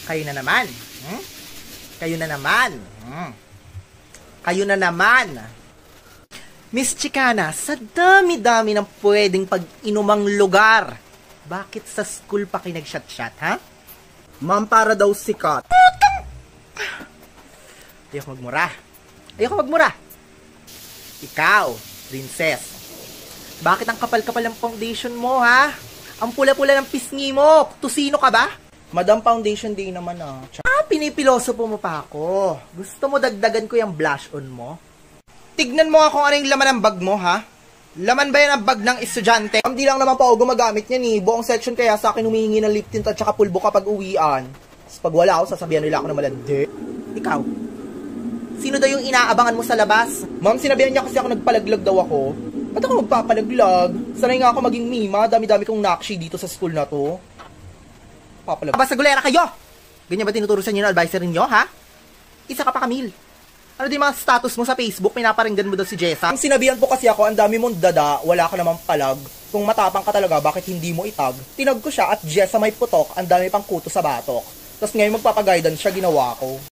Kayo na naman. Kayo na naman. Kayo na naman. Miss Chicana, sa dami-dami ng pwedeng pag-inumang lugar, bakit sa school pa kayo nag-shot-shot, ha? Ma'am, para daw sikat. Ayoko magmura. Ikaw, princess, bakit ang kapal-kapal ng foundation mo, ha? Ang pula-pula ng pisngi mo. Tusino ka ba? Madam, foundation day naman Pinipiloso po mo pa ako. Gusto mo dagdagan ko yung blush on mo? Tignan mo nga kung ano yung laman ng bag mo, ha? Laman ba yan ang bag ng estudyante? Ma'am, di lang naman pa ako gumagamit niyan, eh. Buong section kaya sa akin humihingi ng lip tint at saka pulbo kapag uwian. Tapos pag wala ako, sasabihan nila ako na malandi. Ikaw, sino daw yung inaabangan mo sa labas? Ma'am, sinabihan niya kasi ako nagpalaglag daw ako. Ba't ako magpapalaglag? Sanay nga ako maging mima, dami-dami kong nakshi dito sa school na to. Basta gulera kayo! Ganyan ba tinuturusan niyo ng advisor niyo, ha? Isa ka pa, Camille. Ano din mga status mo sa Facebook? Pinaparinggan mo daw si Jessa? Ang sinabihan po kasi ako, ang dami mong dada, wala ka namang palag. Kung matapang ka talaga, bakit hindi mo itag? Tinag ko siya at Jessa may putok, ang dami pang kuto sa batok. Tapos ngayon magpapaguidance siya, ginawa ko.